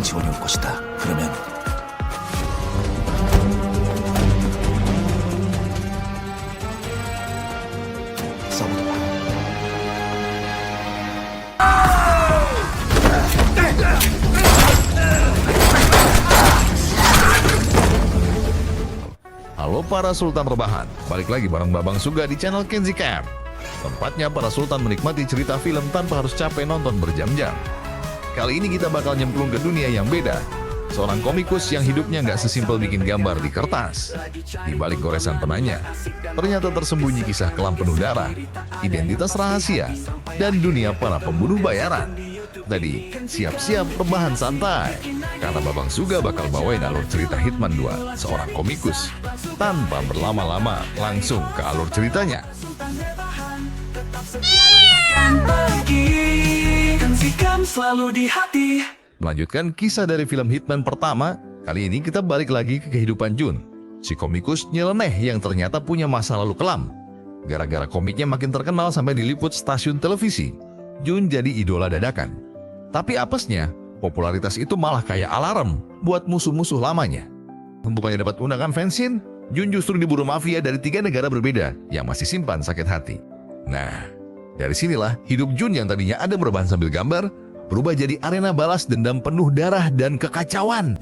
지원이 올 것이다. 그러면 싸우도록. Halo para sultan rebahan, balik lagi bareng Babang Suga di channel Kenzi Camp. Tempatnya para sultan menikmati cerita film tanpa harus capek nonton berjam-jam. Kali ini kita bakal nyemplung ke dunia yang beda. Seorang komikus yang hidupnya nggak sesimpel bikin gambar di kertas. Di balik goresan penanya, ternyata tersembunyi kisah kelam penuh darah, identitas rahasia, dan dunia para pembunuh bayaran. Tadi, siap-siap rebahan santai, karena Babang Suga bakal bawain alur cerita Hitman 2, seorang komikus. Tanpa berlama-lama, langsung ke alur ceritanya. Melanjutkan kisah dari film Hitman pertama, kali ini kita balik lagi ke kehidupan Jun, si komikus nyeleneh yang ternyata punya masa lalu kelam. Gara-gara komiknya makin terkenal sampai diliput stasiun televisi, Jun jadi idola dadakan. Tapi apesnya, popularitas itu malah kayak alarm buat musuh-musuh lamanya. Bukannya dapat undangan fansin, Jun justru diburu mafia dari 3 negara berbeda yang masih simpan sakit hati. Nah, dari sinilah hidup Jun yang tadinya ada berbahan sambil gambar, berubah jadi arena balas dendam penuh darah dan kekacauan.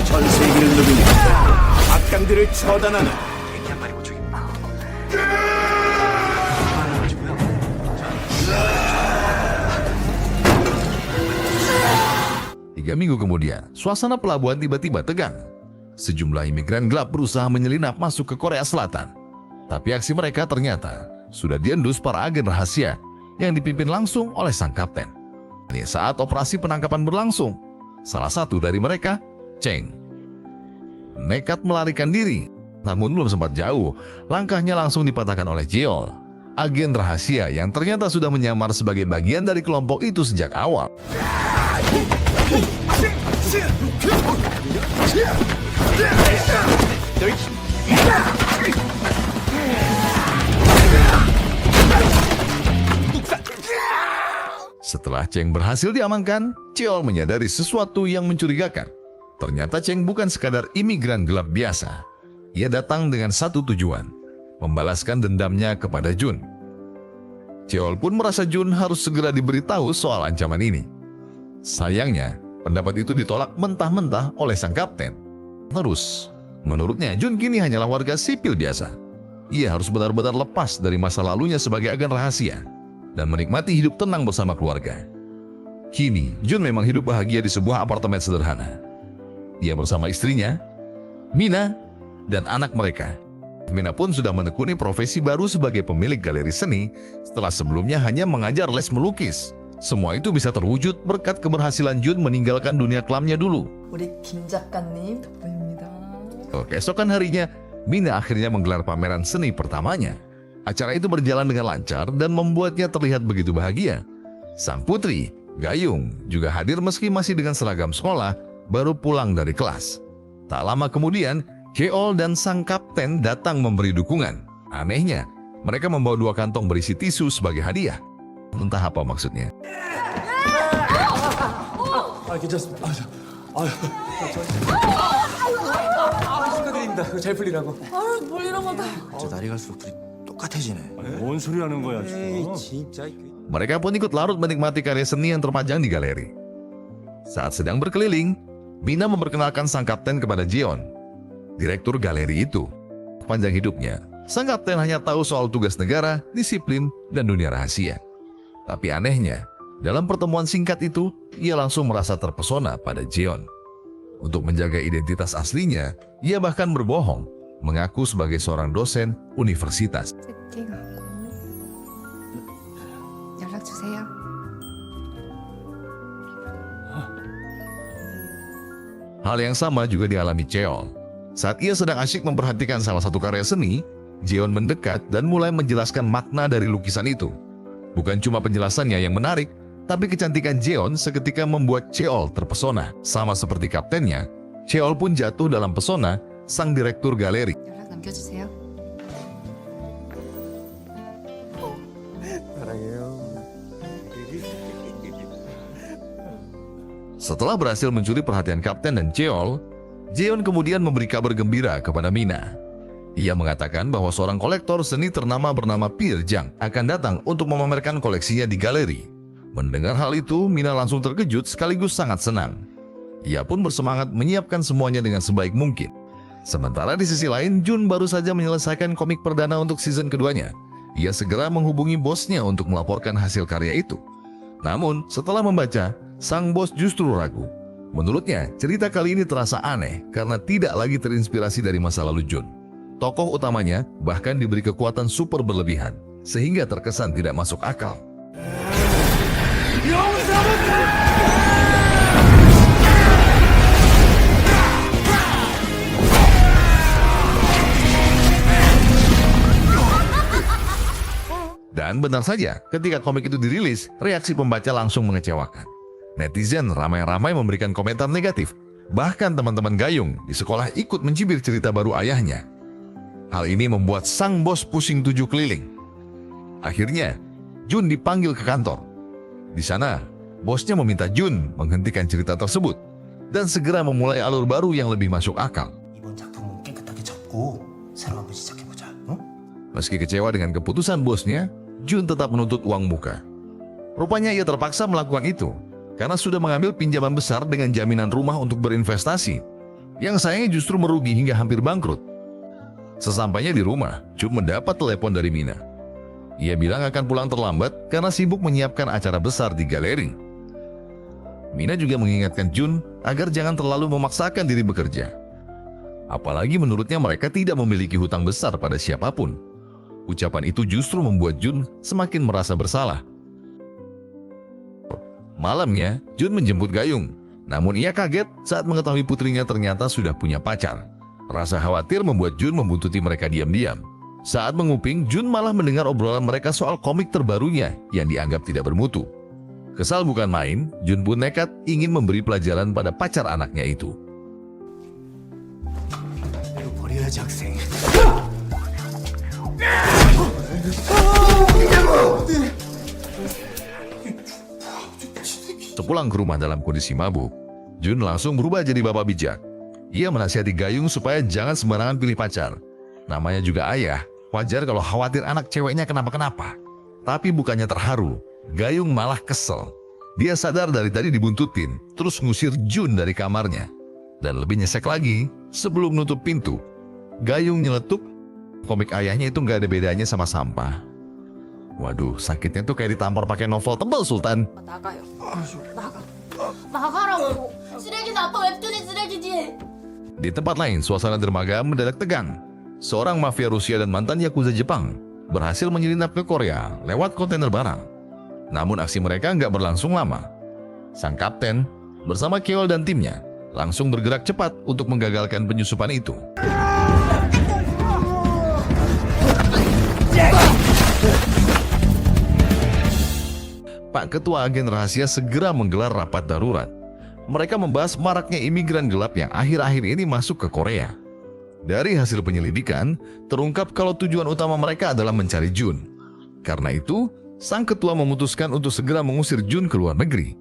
전 세계를 누비며 악당들을 처단하는. 3 minggu kemudian, suasana pelabuhan tiba-tiba tegang. Sejumlah imigran gelap berusaha menyelinap masuk ke Korea Selatan. Tapi aksi mereka ternyata sudah diendus para agen rahasia yang dipimpin langsung oleh sang kapten. Ini saat operasi penangkapan berlangsung, salah satu dari mereka, Cheng, nekat melarikan diri. Namun belum sempat jauh, langkahnya langsung dipatahkan oleh Jeol, agen rahasia yang ternyata sudah menyamar sebagai bagian dari kelompok itu sejak awal. Setelah Cheng berhasil diamankan, Jeol menyadari sesuatu yang mencurigakan. Ternyata Cheng bukan sekadar imigran gelap biasa. Ia datang dengan satu tujuan, membalaskan dendamnya kepada Jun. Jeol pun merasa Jun harus segera diberitahu soal ancaman ini. Sayangnya, pendapat itu ditolak mentah-mentah oleh sang kapten. Terus, menurutnya Jun kini hanyalah warga sipil biasa. Ia harus benar-benar lepas dari masa lalunya sebagai agen rahasia dan menikmati hidup tenang bersama keluarga. Kini, Jun memang hidup bahagia di sebuah apartemen sederhana. Ia bersama istrinya, Mina, dan anak mereka. Mina pun sudah menekuni profesi baru sebagai pemilik galeri seni setelah sebelumnya hanya mengajar les melukis. Semua itu bisa terwujud berkat keberhasilan Jun meninggalkan dunia kelamnya dulu. 우리 김 작가님 덕분입니다. Keesokan harinya, Mina akhirnya menggelar pameran seni pertamanya. Acara itu berjalan dengan lancar dan membuatnya terlihat begitu bahagia. Sang putri, Gayung, juga hadir meski masih dengan seragam sekolah, baru pulang dari kelas. Tak lama kemudian, Jeol dan sang kapten datang memberi dukungan. Anehnya, mereka membawa 2 kantong berisi tisu sebagai hadiah. Entah apa maksudnya. 괜찮습니다. 축하드립니다. 잘 풀리라고. 아유 뭘 이런 거다. 저 날이 갈수록 둘이 똑같아지네. 뭔 소리 하는 거야 지금? Mereka pun ikut larut menikmati karya seni yang terpajang di galeri. Saat sedang berkeliling, Mina memperkenalkan sang kapten kepada Jeon, direktur galeri itu. Sepanjang hidupnya, sang kapten hanya tahu soal tugas negara, disiplin, dan dunia rahasia. Tapi anehnya, dalam pertemuan singkat itu, ia langsung merasa terpesona pada Jeon. Untuk menjaga identitas aslinya, ia bahkan berbohong, mengaku sebagai seorang dosen universitas. 채팅 왔거든요. 연락 주세요. Hal yang sama juga dialami Jeol. Saat ia sedang asyik memperhatikan salah satu karya seni, Jeon mendekat dan mulai menjelaskan makna dari lukisan itu. Bukan cuma penjelasannya yang menarik, tapi kecantikan Jeon seketika membuat Jeol terpesona. Sama seperti kaptennya, Jeol pun jatuh dalam pesona sang direktur galeri. 연락 남겨주세요. Setelah berhasil mencuri perhatian Kapten dan Cheol, Jeon kemudian memberi kabar gembira kepada Mina. Ia mengatakan bahwa seorang kolektor seni ternama bernama Pierre Jang akan datang untuk memamerkan koleksinya di galeri. Mendengar hal itu, Mina langsung terkejut sekaligus sangat senang. Ia pun bersemangat menyiapkan semuanya dengan sebaik mungkin. Sementara di sisi lain, Jun baru saja menyelesaikan komik perdana untuk season keduanya. Ia segera menghubungi bosnya untuk melaporkan hasil karya itu. Namun, setelah membaca, sang bos justru ragu. Menurutnya, cerita kali ini terasa aneh karena tidak lagi terinspirasi dari masa lalu Jun. Tokoh utamanya bahkan diberi kekuatan super berlebihan, sehingga terkesan tidak masuk akal. Dan benar saja, ketika komik itu dirilis, reaksi pembaca langsung mengecewakan. Netizen ramai-ramai memberikan komentar negatif. Bahkan teman-teman Gayung di sekolah ikut mencibir cerita baru ayahnya. Hal ini membuat sang bos pusing 7 keliling. Akhirnya, Jun dipanggil ke kantor. Di sana, bosnya meminta Jun menghentikan cerita tersebut dan segera memulai alur baru yang lebih masuk akal. 이번 작품은 깨끗하게 접고 새로 한번 시작해보자. 응? Meski kecewa dengan keputusan bosnya, Jun tetap menuntut uang muka. Rupanya ia terpaksa melakukan itu karena sudah mengambil pinjaman besar dengan jaminan rumah untuk berinvestasi, yang sayangnya justru merugi hingga hampir bangkrut. Sesampainya di rumah, Jun mendapat telepon dari Mina. Ia bilang akan pulang terlambat karena sibuk menyiapkan acara besar di galeri. Mina juga mengingatkan Jun agar jangan terlalu memaksakan diri bekerja. Apalagi menurutnya mereka tidak memiliki hutang besar pada siapapun. Ucapan itu justru membuat Jun semakin merasa bersalah. Malamnya, Jun menjemput Gayung. Namun ia kaget saat mengetahui putrinya ternyata sudah punya pacar. Rasa khawatir membuat Jun membuntuti mereka diam-diam. Saat menguping, Jun malah mendengar obrolan mereka soal komik terbarunya yang dianggap tidak bermutu. Kesal bukan main, Jun pun nekat ingin memberi pelajaran pada pacar anaknya itu. 이거 버려야지 학생. Sepulang ke rumah dalam kondisi mabuk, Jun langsung berubah jadi bapak bijak. Ia menasihati Gayung supaya jangan sembarangan pilih pacar. Namanya juga ayah, wajar kalau khawatir anak ceweknya kenapa-kenapa. Tapi bukannya terharu, Gayung malah kesel. Dia sadar dari tadi dibuntutin, terus ngusir Jun dari kamarnya. Dan lebih nyesek lagi, sebelum nutup pintu, Gayung nyeletuk, komik ayahnya itu nggak ada bedanya sama sampah. Waduh, sakitnya tuh kayak ditampar pakai novel tebal, Sultan. 나가요. 나가. 나가라고. 쓰레기는 아빠 웹툰이 쓰레기지. Di tempat lain, suasana dermaga mendadak tegang. Seorang mafia Rusia dan mantan Yakuza Jepang berhasil menyelinap ke Korea lewat kontainer barang. Namun aksi mereka nggak berlangsung lama. Sang kapten bersama Cheol dan timnya langsung bergerak cepat untuk menggagalkan penyusupan itu. Pak Ketua Agen Rahasia segera menggelar rapat darurat. Mereka membahas maraknya imigran gelap yang akhir-akhir ini masuk ke Korea. Dari hasil penyelidikan, terungkap kalau tujuan utama mereka adalah mencari Jun. Karena itu, sang ketua memutuskan untuk segera mengusir Jun ke luar negeri.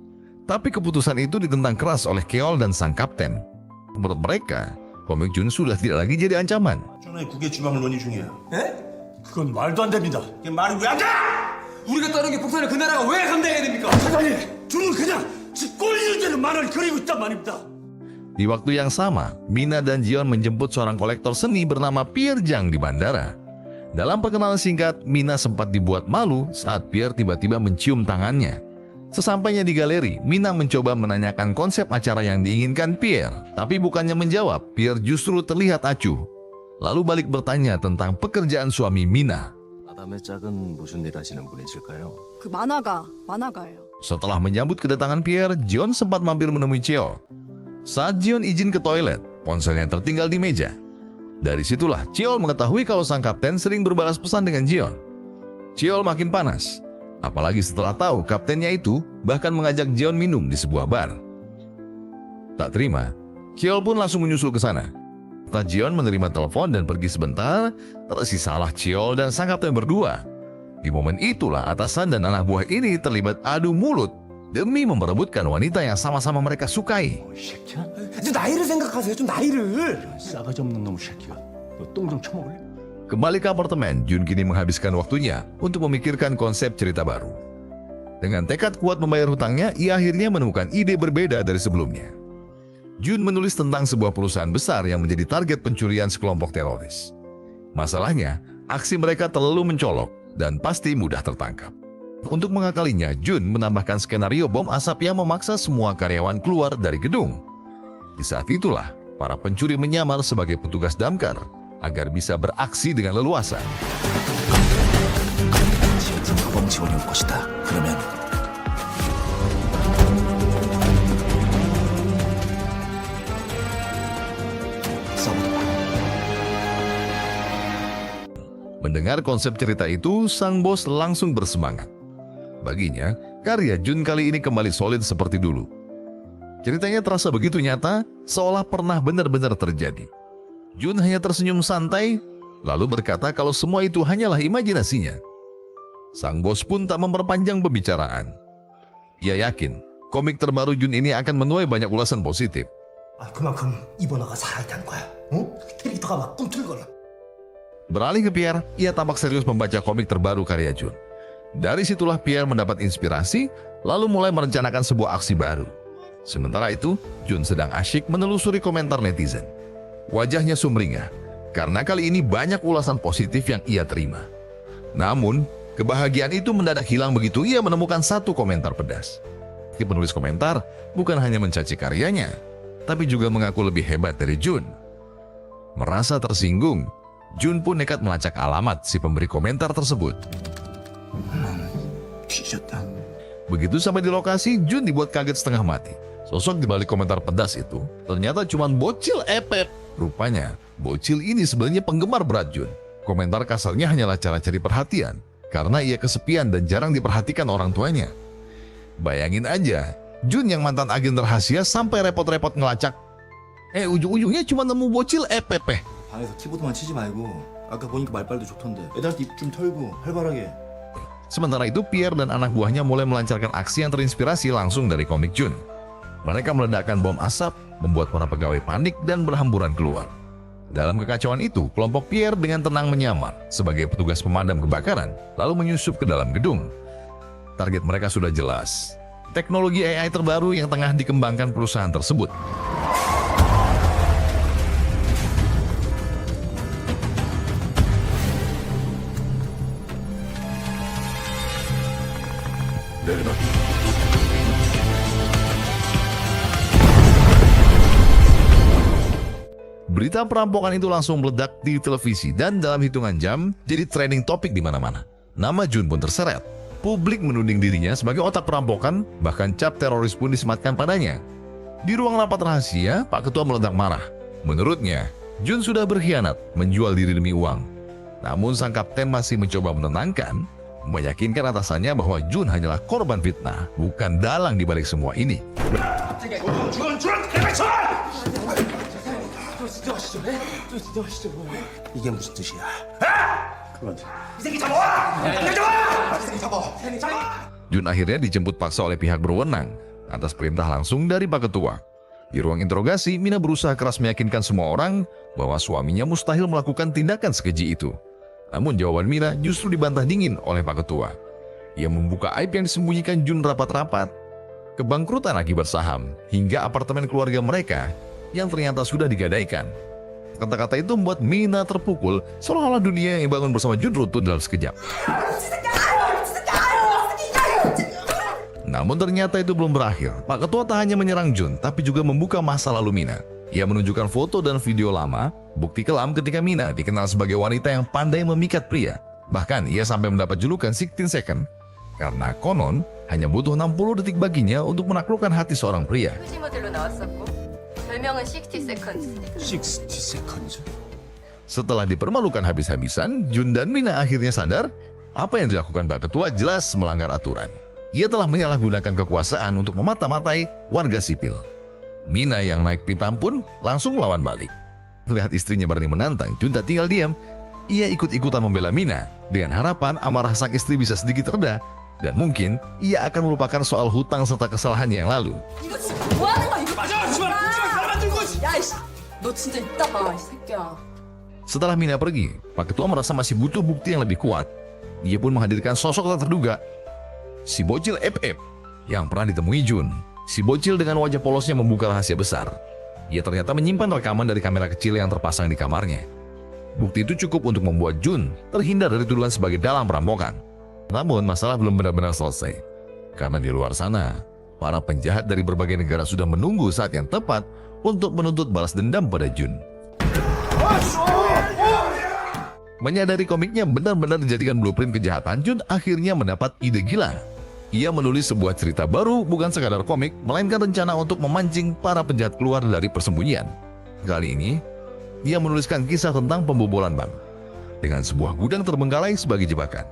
Tapi keputusan itu ditentang keras oleh Cheol dan sang kapten. Menurut mereka, komik Jun sudah tidak lagi jadi ancaman. 준호의 국외 주방을 논의 중이에요. 예? 그건 말도 안 됩니다. 이게 말이 왜 안 돼? 우리가 떠는 게 폭탄을 그 나라가 왜 감당해야 됩니까? 사장님, 준호는 그냥 지 꼴리는 대로 만화를 그리고 있단 말입니다. Di waktu yang sama, Mina dan Jeon menjemput seorang kolektor seni bernama Pierre Jang di bandara. Dalam perkenalan singkat, Mina sempat dibuat malu saat Pierre tiba-tiba mencium tangannya. Sesampainya di galeri, Mina mencoba menanyakan konsep acara yang diinginkan Pierre. Tapi bukannya menjawab, Pierre justru terlihat acuh. Lalu balik bertanya tentang pekerjaan suami Mina. 아담의 짝은 무슨 일 하시는 분이실까요? 그 만화가예요. Setelah menyambut kedatangan Pierre, Jeon sempat mampir menemui Cheol. Saat Jeon izin ke toilet, ponselnya tertinggal di meja. Dari situlah Cheol mengetahui kalau sang kapten sering berbalas pesan dengan Jeon. Cheol makin panas, apalagi setelah tahu kaptennya itu bahkan mengajak Jeon minum di sebuah bar. Tak terima, Cheol pun langsung menyusul ke sana. Setelah Jeon menerima telepon dan pergi sebentar, tersisalah Cheol dan sang kapten berdua. Di momen itulah atasan dan anak buah ini terlibat adu mulut. demi memperebutkan wanita yang sama-sama mereka sukai. 이 새끼야? 좀 나이를 생각하세요. 좀 나이를. 싸가지 없는 놈의 새끼야. 너 똥 좀 쳐먹을래? Kembali ke apartemen, Jun kini menghabiskan waktunya untuk memikirkan konsep cerita baru. Dengan tekad kuat membayar hutangnya, ia akhirnya menemukan ide berbeda dari sebelumnya. Jun menulis tentang sebuah perusahaan besar yang menjadi target pencurian sekelompok teroris. Masalahnya, aksi mereka terlalu mencolok dan pasti mudah tertangkap. Untuk mengakalinya, Jun menambahkan skenario bom asap yang memaksa semua karyawan keluar dari gedung. Di saat itulah, para pencuri menyamar sebagai petugas damkar agar bisa beraksi dengan leluasa. 사범 지원이 올 것이다. 그러면 싸우다 봐. Mendengar konsep cerita itu, sang bos langsung bersemangat. Baginya, karya Jun kali ini kembali solid seperti dulu. Ceritanya terasa begitu nyata, seolah pernah benar-benar terjadi. Jun hanya tersenyum santai, lalu berkata kalau semua itu hanyalah imajinasinya. Sang bos pun tak memperpanjang pembicaraan. Ia yakin, komik terbaru Jun ini akan menuai banyak ulasan positif. 아, 그만큼 이번화가 살아있다는 거야. 응? 캐릭터가 막 꿈틀거려. Beralih ke Pierre, ia tampak serius membaca komik terbaru karya Jun. Dari situlah Pierre mendapat inspirasi, lalu mulai merencanakan sebuah aksi baru. Sementara itu, Jun sedang asyik menelusuri komentar netizen. Wajahnya sumringah, karena kali ini banyak ulasan positif yang ia terima. Namun, kebahagiaan itu mendadak hilang begitu ia menemukan satu komentar pedas. Penulis komentar bukan hanya mencaci karyanya, tapi juga mengaku lebih hebat dari Jun. Merasa tersinggung, Jun pun nekat melacak alamat si pemberi komentar tersebut. 뒤졌다. Begitu sampai di lokasi, Jun dibuat kaget setengah mati. Sosok di balik komentar pedas itu ternyata cuma bocil epep. Rupanya, bocil ini sebenarnya penggemar berat Jun. Komentar kasarnya hanyalah cara cari perhatian, karena ia kesepian dan jarang diperhatikan orang tuanya. Bayangin aja, Jun yang mantan agen rahasia sampai repot-repot ngelacak. Ujung-ujungnya cuma nemu bocil epep. 방에서 키보드만 치지 말고 아까 보니까 말빨도 좋던데 애들한테 입 좀 털고 활발하게. Sementara itu, Pierre dan anak buahnya mulai melancarkan aksi yang terinspirasi langsung dari komik Jun. Mereka meledakkan bom asap, membuat para pegawai panik dan berhamburan keluar. Dalam kekacauan itu, kelompok Pierre dengan tenang menyamar sebagai petugas pemadam kebakaran, lalu menyusup ke dalam gedung. Target mereka sudah jelas, teknologi AI terbaru yang tengah dikembangkan perusahaan tersebut. Berita perampokan itu langsung meledak di televisi dan dalam hitungan jam jadi trending topik di mana-mana. Nama Jun pun terseret. Publik menuding dirinya sebagai otak perampokan, bahkan cap teroris pun disematkan padanya. Di ruang rapat rahasia, Pak Ketua meledak marah. Menurutnya, Jun sudah berkhianat, menjual diri demi uang. Namun sang kapten masih mencoba menenangkan, meyakinkan atasannya bahwa Jun hanyalah korban fitnah, bukan dalang di balik semua ini. 이게 무슨 뜻이야? Jun akhirnya dijemput paksa oleh pihak berwenang atas perintah langsung dari Pak Ketua. Di ruang interogasi, Mina berusaha keras meyakinkan semua orang bahwa suaminya mustahil melakukan tindakan sekeji itu. Namun jawaban Mina justru dibantah dingin oleh Pak Ketua. Ia membuka aib yang disembunyikan Jun rapat-rapat. Kebangkrutan akibat saham hingga apartemen keluarga mereka yang ternyata sudah digadaikan. Kata-kata itu membuat Mina terpukul, seolah-olah dunia yang bangun bersama Jun runtuh dalam sekejap. Namun ternyata itu belum berakhir. Pak Ketua tak hanya menyerang Jun, tapi juga membuka masa lalu Mina. Ia menunjukkan foto dan video lama, bukti kelam ketika Mina dikenal sebagai wanita yang pandai memikat pria. Bahkan ia sampai mendapat julukan 16 second, karena konon hanya butuh 60 detik baginya untuk menaklukkan hati seorang pria. 휴지 모델로 나왔었고 별명은 60 seconds. 60 seconds. Setelah dipermalukan habis-habisan, Jun dan Mina akhirnya sadar apa yang dilakukan Pak Ketua jelas melanggar aturan. Ia telah menyalahgunakan kekuasaan untuk memata-matai warga sipil. Mina yang naik pitam pun langsung melawan balik. Melihat istrinya berani menantang, Jun tak tinggal diam. Ia ikut-ikutan membela Mina dengan harapan amarah sang istri bisa sedikit reda Dan mungkin ia akan melupakan soal hutang serta kesalahannya yang lalu. 이거 지금 뭐 하는 거야, 이거? 맞아, 씨발, 사람 들고 야, 이씨. 너 진짜 이따 봐, 이 새끼야. Setelah Mina pergi, Pak Ketua merasa masih butuh bukti yang lebih kuat. Dia pun menghadirkan sosok tak terduga, si bocil FF yang pernah ditemui Jun. Si bocil dengan wajah polosnya membuka rahasia besar. Ia ternyata menyimpan rekaman dari kamera kecil yang terpasang di kamarnya. Bukti itu cukup untuk membuat Jun terhindar dari tuduhan sebagai dalang perampokan. Namun masalah belum benar-benar selesai. Karena di luar sana, para penjahat dari berbagai negara sudah menunggu saat yang tepat untuk menuntut balas dendam pada Jun. Menyadari komiknya benar-benar dijadikan blueprint kejahatan, Jun akhirnya mendapat ide gila. Ia menulis sebuah cerita baru, bukan sekadar komik, melainkan rencana untuk memancing para penjahat keluar dari persembunyian. Kali ini, ia menuliskan kisah tentang pembobolan bank dengan sebuah gudang terbengkalai sebagai jebakan.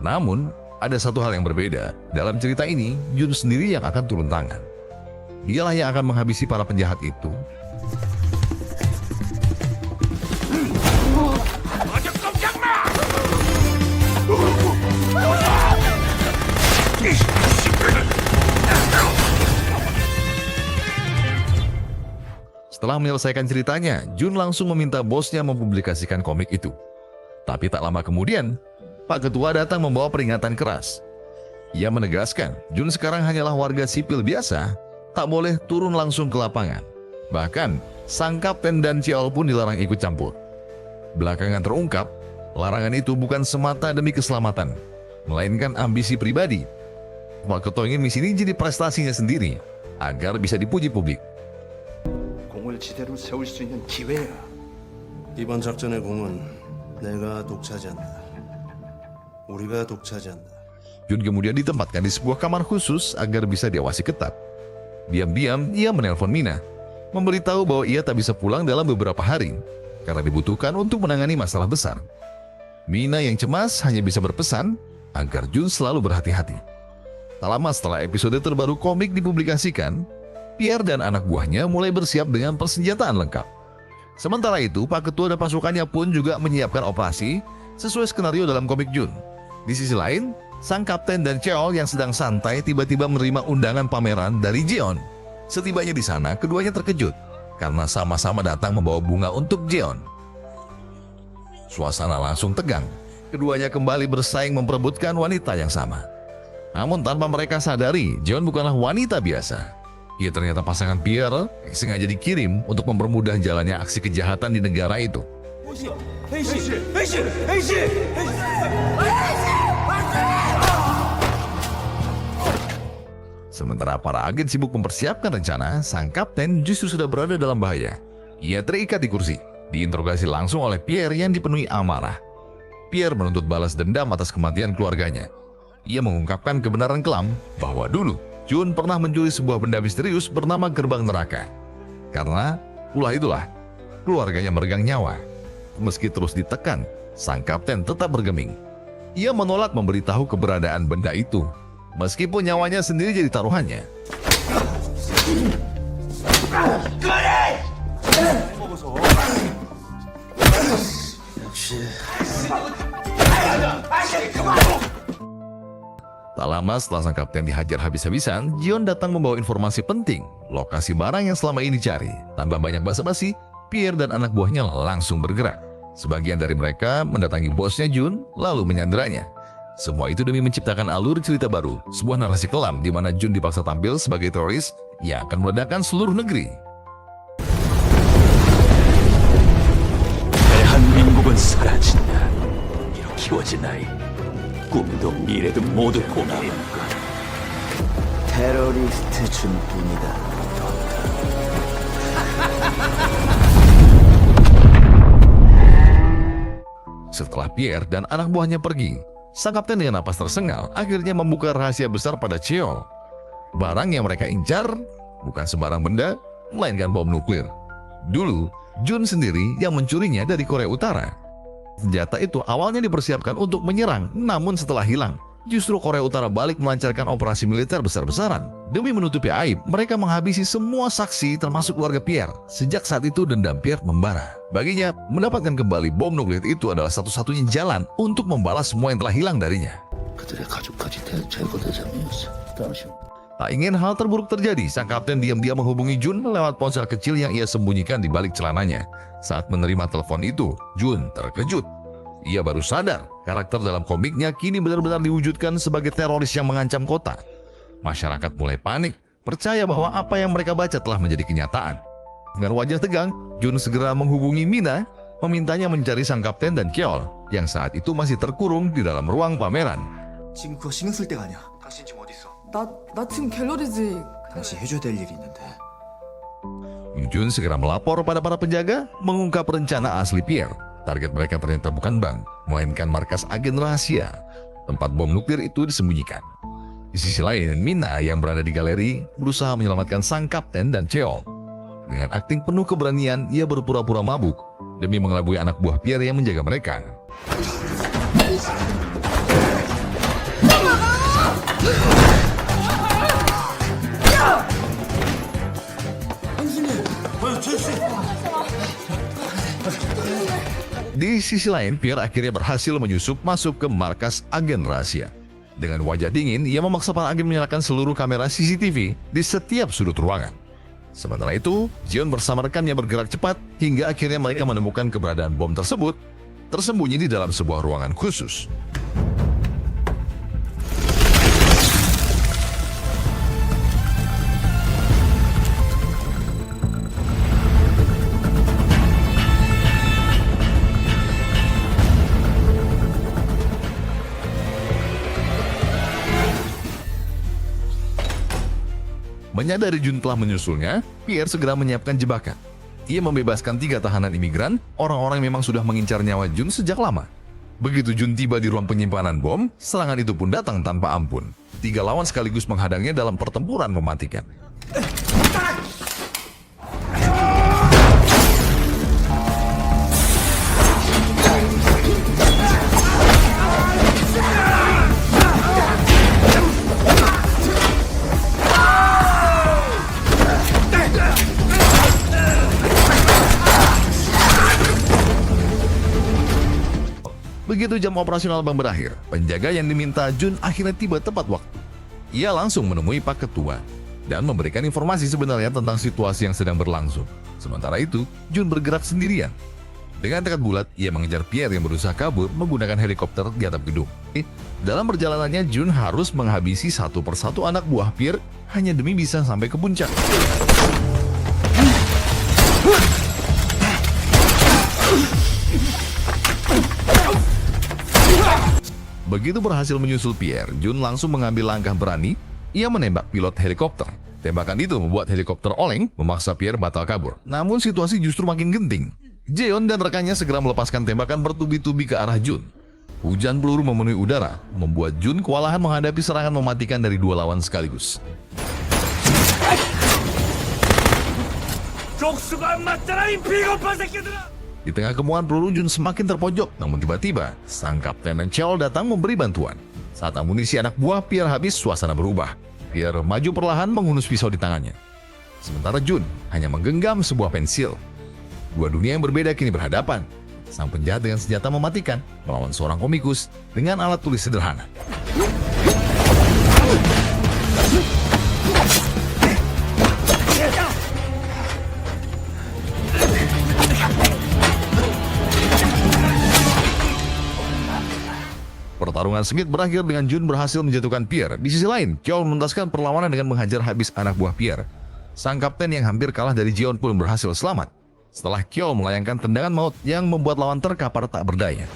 Namun, ada satu hal yang berbeda. Dalam cerita ini, Jun sendiri yang akan turun tangan. Dialah yang akan menghabisi para penjahat itu. Setelah menyelesaikan ceritanya, Jun langsung meminta bosnya mempublikasikan komik itu. Tapi tak lama kemudian, Pak Ketua datang membawa peringatan keras. Ia menegaskan, Jun sekarang hanyalah warga sipil biasa, tak boleh turun langsung ke lapangan. Bahkan, sang kapten dan Ciol pun dilarang ikut campur. Belakangan terungkap, larangan itu bukan semata demi keselamatan, melainkan ambisi pribadi. Pak Ketua ingin misi ini jadi prestasinya sendiri, agar bisa dipuji publik. 공을 지대로 세울 수 있는 기회야. 이번 작전의 공은 내가 독차지한다. 우리가 독차지한다. Jun kemudian ditempatkan di sebuah kamar khusus agar bisa diawasi ketat. Diam-diam, ia menelpon Mina, memberitahu bahwa ia tak bisa pulang dalam beberapa hari, karena dibutuhkan untuk menangani masalah besar. Mina yang cemas hanya bisa berpesan agar Jun selalu berhati-hati. Tak lama setelah episode terbaru komik dipublikasikan, Pierre dan anak buahnya mulai bersiap dengan persenjataan lengkap. Sementara itu, Pak Ketua dan pasukannya pun juga menyiapkan operasi sesuai skenario dalam komik Jun. Di sisi lain, sang kapten dan Cheol yang sedang santai tiba-tiba menerima undangan pameran dari Jeon. Setibanya di sana, keduanya terkejut karena sama-sama datang membawa bunga untuk Jeon. Suasana langsung tegang. Keduanya kembali bersaing memperebutkan wanita yang sama. Namun tanpa mereka sadari, Jeon bukanlah wanita biasa. Ia ternyata pasangan Pierre yang sengaja dikirim untuk mempermudah jalannya aksi kejahatan di negara itu. Sementara para agen sibuk mempersiapkan rencana, sang kapten justru sudah berada dalam bahaya. Ia terikat di kursi, diinterogasi langsung oleh Pierre yang dipenuhi amarah. Pierre menuntut balas dendam atas kematian keluarganya. Ia mengungkapkan kebenaran kelam bahwa dulu Jun pernah mencuri sebuah benda misterius bernama gerbang neraka. Karena ulah itulah keluarganya meregang nyawa. Meski terus ditekan, sang kapten tetap bergeming. Ia menolak memberitahu keberadaan benda itu, meskipun nyawanya sendiri jadi taruhannya. Tak lama setelah sang kapten dihajar habis-habisan, Jeon datang membawa informasi penting, lokasi barang yang selama ini dicari. Tanpa banyak basa-basi, Pierre dan anak buahnya langsung bergerak. Sebagian dari mereka mendatangi bosnya Jun, lalu menyanderanya. Semua itu demi menciptakan alur cerita baru, sebuah narasi kelam di mana Jun dipaksa tampil sebagai teroris yang akan meledakkan seluruh negeri. 대한민국은 사라진다. 이렇게 키워진 아이. 꿈도 미래도 모두 포기해야 할 거야. 테러리스트 준뿐이다. Setelah Pierre dan anak buahnya pergi, sang kapten dengan napas tersengal akhirnya membuka rahasia besar pada Cheol. Barang yang mereka incar bukan sembarang benda, melainkan bom nuklir. Dulu, Jun sendiri yang mencurinya dari Korea Utara. Senjata itu awalnya dipersiapkan untuk menyerang, namun setelah hilang, justru Korea Utara balik melancarkan operasi militer besar-besaran. Demi menutupi aib, mereka menghabisi semua saksi termasuk keluarga Pierre. Sejak saat itu dendam Pierre membara. Baginya, mendapatkan kembali bom nuklir itu adalah satu-satunya jalan untuk membalas semua yang telah hilang darinya. 그들의 가족까지 제거대장이었어. 당신 Tak ingin hal terburuk terjadi, sang kapten diam-diam menghubungi Jun lewat ponsel kecil yang ia sembunyikan di balik celananya. Saat menerima telepon itu, Jun terkejut. Ia baru sadar, karakter dalam komiknya kini benar-benar diwujudkan sebagai teroris yang mengancam kota. Masyarakat mulai panik, percaya bahwa apa yang mereka baca telah menjadi kenyataan. Dengan wajah tegang, Jun segera menghubungi Mina, memintanya mencari sang kapten dan Kyeol, yang saat itu masih terkurung di dalam ruang pameran. 지금 그거 신경 쓸 때가 아니야. 당신 지금 어디 있어? 나 지금 갤러리지. 당신 해줘야 될 일이 있는데. Jun segera melapor pada para penjaga, mengungkap rencana asli Pierre. Target mereka ternyata bukan bank, melainkan markas agen rahasia. Tempat bom nuklir itu disembunyikan. Di sisi lain, Mina yang berada di galeri berusaha menyelamatkan sang kapten dan Cheol. Dengan akting penuh keberanian, ia berpura-pura mabuk demi mengelabui anak buah Pierre yang menjaga mereka. Di sisi lain, Pierre akhirnya berhasil menyusup masuk ke markas agen rahasia. Dengan wajah dingin, ia memaksa para agen menyalakan seluruh kamera CCTV di setiap sudut ruangan. Sementara itu, Jeon bersama rekannya bergerak cepat hingga akhirnya mereka menemukan keberadaan bom tersebut tersembunyi di dalam sebuah ruangan khusus. Menyadari Jun telah menyusulnya, Pierre segera menyiapkan jebakan. Ia membebaskan 3 tahanan imigran, orang-orang yang memang sudah mengincar nyawa Jun sejak lama. Begitu Jun tiba di ruang penyimpanan bom, serangan itu pun datang tanpa ampun. 3 lawan sekaligus menghadangnya dalam pertempuran mematikan. Begitu jam operasional bank berakhir, penjaga yang diminta Jun akhirnya tiba tepat waktu. Ia langsung menemui Pak Ketua dan memberikan informasi sebenarnya tentang situasi yang sedang berlangsung. Sementara itu, Jun bergerak sendirian. Dengan tekad bulat, ia mengejar Pierre yang berusaha kabur menggunakan helikopter di atap gedung. Dalam perjalanannya, Jun harus menghabisi satu persatu anak buah Pierre hanya demi bisa sampai ke puncak. Begitu berhasil menyusul Pierre, Jun langsung mengambil langkah berani. Ia menembak pilot helikopter. Tembakan itu membuat helikopter oleng, memaksa Pierre batal kabur. Namun situasi justru makin genting. Jeon dan rekannya segera melepaskan tembakan bertubi-tubi ke arah Jun. Hujan peluru memenuhi udara, membuat Jun kewalahan menghadapi serangan mematikan dari 2 lawan sekaligus. Di tengah kemuan peluru, Jun semakin terpojok, namun tiba-tiba sang kapten dan Cheol datang memberi bantuan. Saat amunisi anak buah Pierre habis, suasana berubah. Pierre maju perlahan menghunus pisau di tangannya. Sementara Jun hanya menggenggam sebuah pensil. 2 dunia yang berbeda kini berhadapan. Sang penjahat dengan senjata mematikan melawan seorang komikus dengan alat tulis sederhana. Pertarungan sengit berakhir dengan Jun berhasil menjatuhkan Pierre. Di sisi lain, Kyeol menuntaskan perlawanan dengan menghajar habis anak buah Pierre. Sang kapten yang hampir kalah dari Jeon pun berhasil selamat setelah Kyeol melayangkan tendangan maut yang membuat lawan terkapar tak berdaya.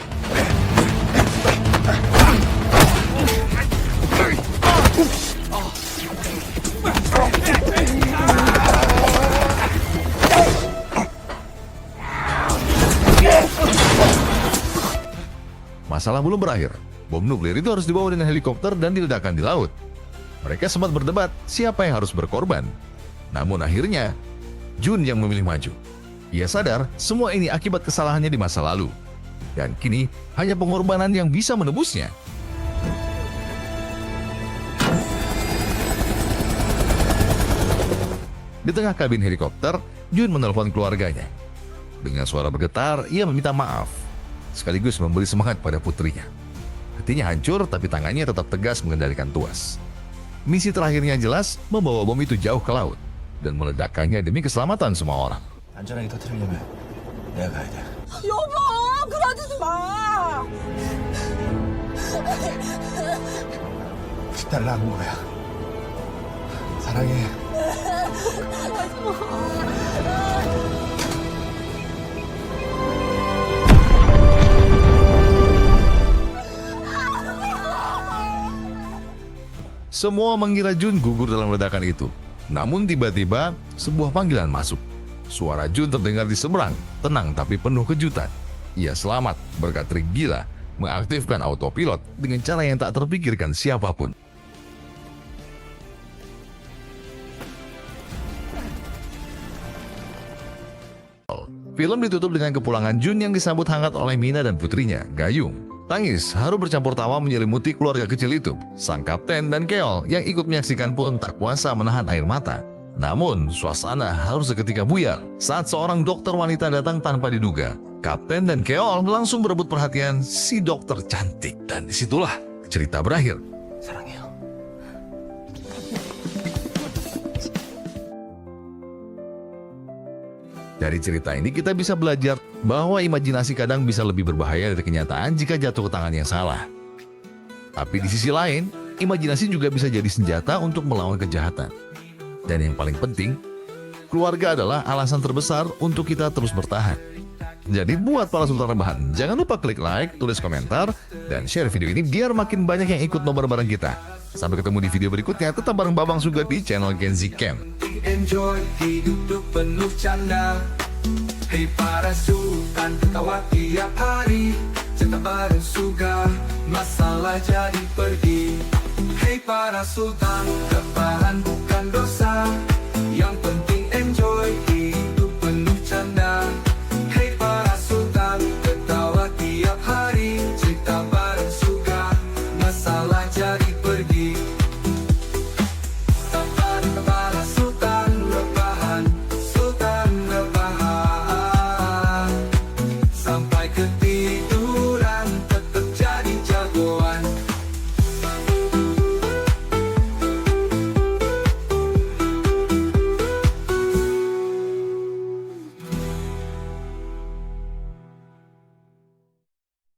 Masalah belum berakhir. Bom nuklir itu harus dibawa dengan helikopter dan diledakkan di laut. Mereka sempat berdebat siapa yang harus berkorban. Namun akhirnya, Jun yang memilih maju. Ia sadar semua ini akibat kesalahannya di masa lalu. Dan kini hanya pengorbanan yang bisa menebusnya. Di tengah kabin helikopter, Jun menelpon keluarganya. Dengan suara bergetar, ia meminta maaf, sekaligus memberi semangat pada putrinya. Hatinya hancur, tapi tangannya tetap tegas mengendalikan tuas. Misi terakhirnya jelas, membawa bom itu jauh ke laut dan meledakkannya demi keselamatan semua orang. 안전하게 터뜨리려면 내가 가야 돼. 여보, 그러지 마. 식단을 안 거야. 사랑해. Semua mengira Jun gugur dalam ledakan itu. Namun tiba-tiba sebuah panggilan masuk. Suara Jun terdengar di seberang, tenang tapi penuh kejutan. Ia selamat berkat trik gila mengaktifkan autopilot dengan cara yang tak terpikirkan siapapun. Film ditutup dengan kepulangan Jun yang disambut hangat oleh Mina dan putrinya, Gayung. Tangis, haru bercampur tawa menyelimuti keluarga kecil itu. Sang kapten dan Keol yang ikut menyaksikan pun tak kuasa menahan air mata. Namun, suasana harus seketika buyar saat seorang dokter wanita datang tanpa diduga. Kapten dan Keol langsung berebut perhatian si dokter cantik. Dan disitulah cerita berakhir. 사랑해요. Dari cerita ini kita bisa belajar bahwa imajinasi kadang bisa lebih berbahaya dari kenyataan jika jatuh ke tangan yang salah. Tapi di sisi lain, imajinasi juga bisa jadi senjata untuk melawan kejahatan. Dan yang paling penting, keluarga adalah alasan terbesar untuk kita terus bertahan. Jadi buat para sultan rebahan, jangan lupa klik like, tulis komentar, dan share video ini biar makin banyak yang ikut nobar bareng kita. Sampai ketemu di video berikutnya, tetap bareng Babang Suga di channel Gen Z Camp. Enjoy hidup penuh canda. Hey para sultan, ketawa tiap hari. Cerita bareng Suga, masalah jadi pergi. Hey para sultan, rebahan bukan dosa. Yang penting